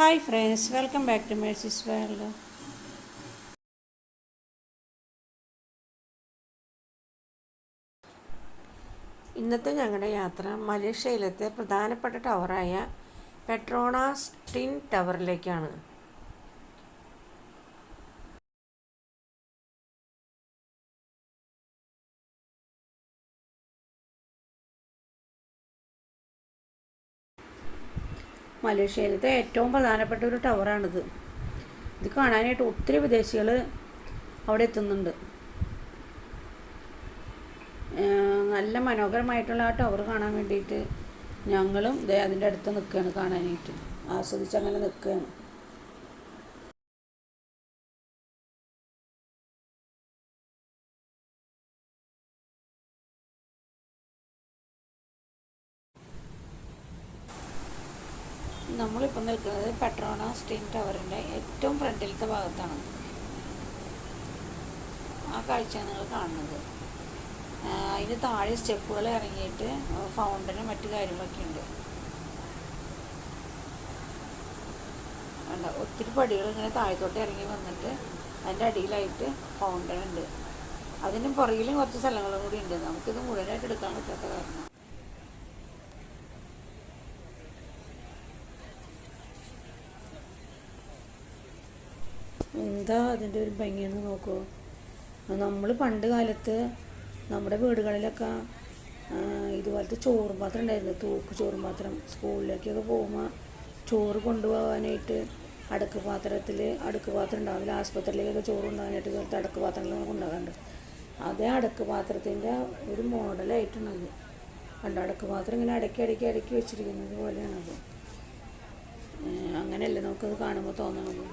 Hi friends, welcome back to Mercy's world. ഇന്നത്തെ ഞങ്ങളുടെ യാത്ര മലേഷ്യയിലത്തെ പ്രധാനപ്പെട്ട ടവറായ പെട്രോണാസ് ട്വിൻ ടവറിലേക്കാണ്. മലേഷ്യയിലത്തെ ഏറ്റവും പ്രധാനപ്പെട്ട ഒരു ടവറാണിത്. ഇത് കാണാനായിട്ട് ഒത്തിരി വിദേശികൾ അവിടെ എത്തുന്നുണ്ട്. നല്ല മനോഹരമായിട്ടുള്ള ആ ടവർ കാണാൻ വേണ്ടിയിട്ട് ഞങ്ങളും അതിൻ്റെ അടുത്ത് നിൽക്കുകയാണ്, കാണാനായിട്ട് ആസ്വദിച്ചങ്ങനെ നിൽക്കുകയാണ്. നമ്മളിപ്പോൾ നിൽക്കുന്നത് പെട്രോണാസ് ട്വിൻ ടവറിൻ്റെ ഏറ്റവും ഫ്രണ്ടിലത്തെ ഭാഗത്താണ്. ആ കാഴ്ചയാണ് നിങ്ങൾ കാണുന്നത്. അതിന് താഴെ സ്റ്റെപ്പുകൾ ഇറങ്ങിയിട്ട് ഫൗണ്ടനും മറ്റു കാര്യങ്ങളൊക്കെ ഉണ്ട്. വേണ്ട, ഒത്തിരി പടികൾ ഇങ്ങനെ താഴത്തോട്ട് ഇറങ്ങി വന്നിട്ട് അതിൻ്റെ അടിയിലായിട്ട് ഫൗണ്ടൻ ഉണ്ട്. അതിനും പുറകിലും കുറച്ച് സ്ഥലങ്ങളും കൂടി ഉണ്ട്. നമുക്കിത് മുഴുവനായിട്ട് എടുക്കാൻ പറ്റാത്ത കാരണം. എന്താ അതിൻ്റെ ഒരു ഭംഗിയെന്ന് നോക്കൂ. നമ്മൾ പണ്ട് കാലത്ത് നമ്മുടെ വീടുകളിലൊക്കെ ഇതുപോലത്തെ ചോറും പാത്രം ഉണ്ടായിരുന്നു, തൂക്ക് ചോറും പാത്രം. സ്കൂളിലേക്കൊക്കെ പോകുമ്പോൾ ചോറ് കൊണ്ടുപോകാനായിട്ട് അടുക്ക് പാത്രം ഉണ്ടാവില്ല. ആസ്പത്രിയിലേക്കൊക്കെ ചോറ് കൊണ്ടുപോകാനായിട്ട് ഇതുപോലത്തെ അടുക്ക് പാത്രങ്ങൾ കൊണ്ടുപോകാറുണ്ട്. അതേ അടുക്ക് പാത്രത്തിൻ്റെ ഒരു മോഡലായിട്ടുള്ളത് കണ്ട്. അടുക്ക് പാത്രം ഇങ്ങനെ അടുക്കി വെച്ചിരിക്കുന്നത് പോലെയാണത്. അങ്ങനെയല്ലേ നമുക്കത് കാണുമ്പോൾ തോന്നണത്.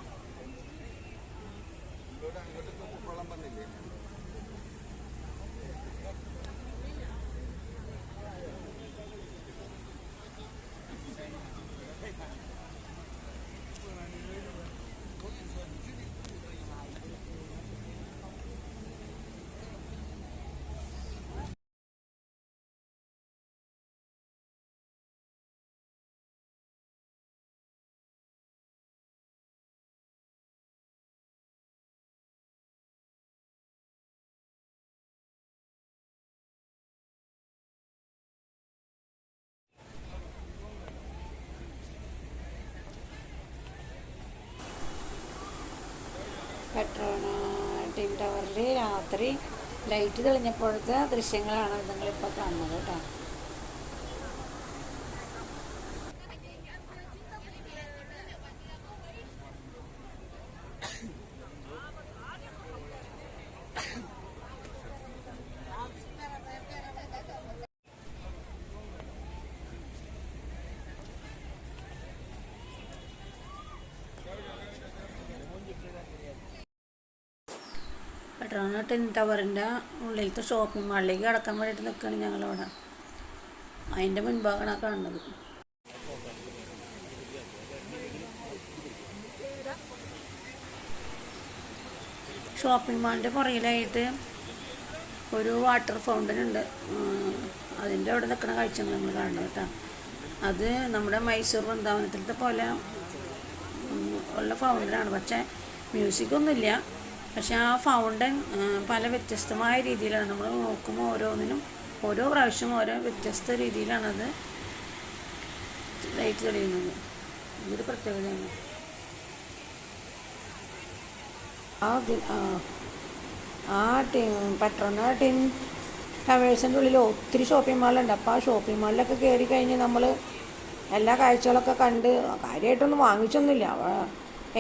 ട്വിൻ ടവറിൽ രാത്രി ലൈറ്റ് തെളിഞ്ഞപ്പോഴത്തെ ദൃശ്യങ്ങളാണ് നിങ്ങളിപ്പോൾ കാണുന്നത് കേട്ടോ. പെട്രോണാസ് ട്വിൻ ടവറിൻ്റെ ഉള്ളിലത്തെ ഷോപ്പിംഗ് മാളിലേക്ക് കടക്കാൻ വേണ്ടിയിട്ട് നിൽക്കുകയാണ് ഞങ്ങളവിടെ. അതിൻ്റെ മുൻഭാഗമാണ് കാണുന്നത്. ഷോപ്പിംഗ് മാളിൻ്റെ പുറകിലായിട്ട് ഒരു വാട്ടർ ഫൗണ്ടൻ ഉണ്ട്. അതിൻ്റെ അവിടെ നിൽക്കുന്ന കാഴ്ചയാണ് നമ്മൾ കാണുന്നത് കേട്ടോ. അത് നമ്മുടെ മൈസൂർ വൃന്ദാവനത്തിലത്തെ പോലെ ഉള്ള ഫൗണ്ടനാണ്. പക്ഷേ മ്യൂസിക്കൊന്നുമില്ല. പക്ഷെ ആ ഫൗണ്ടൻ പല വ്യത്യസ്തമായ രീതിയിലാണ്. നമ്മൾ നോക്കുമ്പോൾ ഓരോ പ്രാവശ്യവും ഓരോ വ്യത്യസ്ത രീതിയിലാണത് ലൈറ്റ് തെളിയുന്നത്. ഇതൊരു പ്രത്യേകതയാണ്. പെട്രോണാസ് ട്വിൻ ടവേഴ്സിൻ്റെ ഉള്ളിൽ ഒത്തിരി ഷോപ്പിംഗ് മാളുണ്ട്. അപ്പോൾ ആ ഷോപ്പിംഗ് മാളിലൊക്കെ കയറി കഴിഞ്ഞ് നമ്മൾ എല്ലാ കാഴ്ചകളൊക്കെ കണ്ട് കാര്യമായിട്ടൊന്നും വാങ്ങിച്ചൊന്നുമില്ല.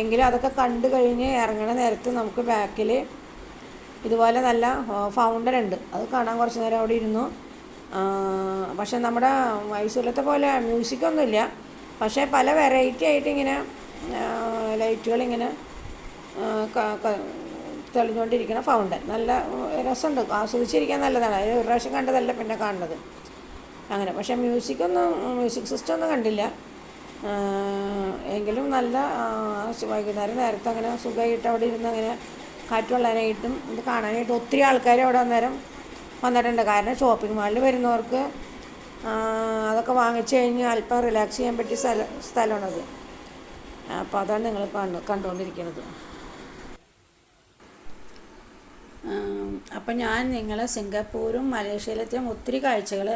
എങ്കിലും അതൊക്കെ കണ്ടു കഴിഞ്ഞ് ഇറങ്ങണ നേരത്ത് നമുക്ക് ബാക്കിൽ ഇതുപോലെ നല്ല ഫൗണ്ടൻ ഉണ്ട്. അത് കാണാൻ കുറച്ച് നേരം അവിടെ ഇരുന്നു. പക്ഷെ നമ്മുടെ മൈസൂരിലത്തെ പോലെ മ്യൂസിക്കൊന്നുമില്ല. പക്ഷേ പല വെറൈറ്റി ആയിട്ട് ഇങ്ങനെ ലൈറ്റുകളിങ്ങനെ തെളിഞ്ഞുകൊണ്ടിരിക്കുന്ന ഫൗണ്ടൻ നല്ല രസമുണ്ട്. ആസ്വദിച്ചിരിക്കാൻ നല്ലതാണ്. അത് ഒരു പ്രാവശ്യം കണ്ടതല്ല പിന്നെ കാണുന്നത് അങ്ങനെ. പക്ഷേ മ്യൂസിക് സിസ്റ്റം ഒന്നും കണ്ടില്ല. എങ്കിലും നല്ല വൈകുന്നേരം നേരത്തെ അങ്ങനെ സുഖമായിട്ട് അവിടെ ഇരുന്ന് അങ്ങനെ കാറ്റ് കൊള്ളാനായിട്ടും ഇത് കാണാനായിട്ടും ഒത്തിരി ആൾക്കാർ അവിടെ അന്നേരം വന്നിട്ടുണ്ട്. കാരണം ഷോപ്പിംഗ് മാളിൽ വരുന്നവർക്ക് അതൊക്കെ വാങ്ങിച്ചു കഴിഞ്ഞ് അല്പം റിലാക്സ് ചെയ്യാൻ പറ്റിയ സ്ഥലമാണത്. അപ്പോൾ അതാണ് നിങ്ങൾ കണ്ടുകൊണ്ടിരിക്കുന്നത്. അപ്പം ഞാൻ നിങ്ങളെ സിംഗപ്പൂരും മലേഷ്യയിലെത്തിയ ഒത്തിരി കാഴ്ചകൾ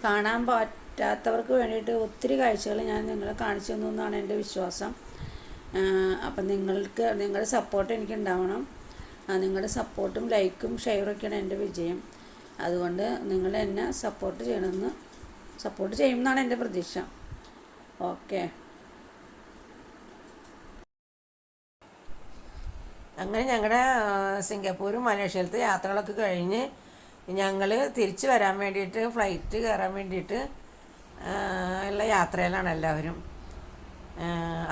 കാണാൻ പറ്റാത്തവർക്ക് വേണ്ടിയിട്ട് ഒത്തിരി കാഴ്ചകൾ ഞാൻ നിങ്ങളെ കാണിച്ചു തന്നു എന്നാണ് എൻ്റെ വിശ്വാസം. അപ്പം നിങ്ങളുടെ സപ്പോർട്ട് എനിക്കുണ്ടാവണം. നിങ്ങളുടെ സപ്പോർട്ടും ലൈക്കും ഷെയറൊക്കെയാണ് എൻ്റെ വിജയം. അതുകൊണ്ട് നിങ്ങൾ എന്നെ സപ്പോർട്ട് ചെയ്യുമെന്നാണ് എൻ്റെ പ്രതീക്ഷ. ഓക്കെ. അങ്ങനെ ഞങ്ങളുടെ സിംഗപ്പൂരും മലേഷ്യയിലത്തെ യാത്രകളൊക്കെ കഴിഞ്ഞ് ഞങ്ങൾ തിരിച്ച് വരാൻ വേണ്ടിയിട്ട് ഫ്ലൈറ്റ് കയറാൻ വേണ്ടിയിട്ട് ഉള്ള യാത്രയിലാണ് എല്ലാവരും.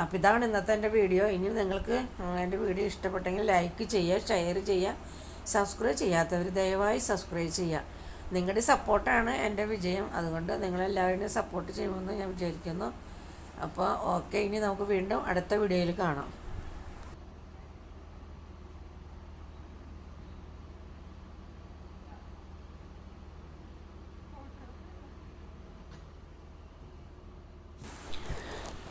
അപ്പോൾ ഇതാണ് ഇന്നത്തെ എൻ്റെ വീഡിയോ. ഇനി നിങ്ങൾക്ക് എൻ്റെ വീഡിയോ ഇഷ്ടപ്പെട്ടെങ്കിൽ ലൈക്ക് ചെയ്യുക, ഷെയർ ചെയ്യുക. സബ്സ്ക്രൈബ് ചെയ്യാത്തവർ ദയവായി സബ്സ്ക്രൈബ് ചെയ്യുക. നിങ്ങളുടെ സപ്പോർട്ടാണ് എൻ്റെ വിജയം. അതുകൊണ്ട് നിങ്ങളെല്ലാവരും സപ്പോർട്ട് ചെയ്യുമെന്ന് ഞാൻ വിചാരിക്കുന്നു. അപ്പോൾ ഓക്കെ, ഇനി നമുക്ക് വീണ്ടും അടുത്ത വീഡിയോയിൽ കാണാം.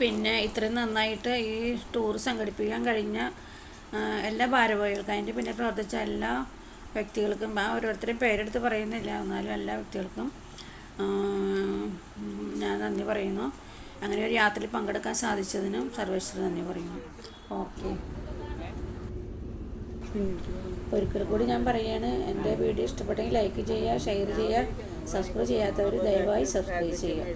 പിന്നെ ഇത്രയും നന്നായിട്ട് ഈ ടൂർ സംഘടിപ്പിക്കാൻ കഴിഞ്ഞ എല്ലാ ഭാരവാഹികൾക്കും, അതിൻ്റെ പിന്നെ പ്രവർത്തിച്ച എല്ലാ വ്യക്തികൾക്കും, ഓരോരുത്തരെയും പേരെടുത്ത് പറയുന്നില്ല, എന്നാലും എല്ലാ വ്യക്തികൾക്കും ഞാൻ നന്ദി പറയുന്നു. അങ്ങനെ ഒരു യാത്രയിൽ പങ്കെടുക്കാൻ സാധിച്ചതിനും സർവേശ്വരൻ നന്ദി പറയുന്നു. ഓക്കെ. ഒരിക്കൽ കൂടി ഞാൻ പറയുകയാണ്, എൻ്റെ വീഡിയോ ഇഷ്ടപ്പെട്ടെങ്കിൽ ലൈക്ക് ചെയ്യുക, ഷെയർ ചെയ്യുക. സബ്സ്ക്രൈബ് ചെയ്യാത്തവർ ദയവായി സബ്സ്ക്രൈബ് ചെയ്യുക.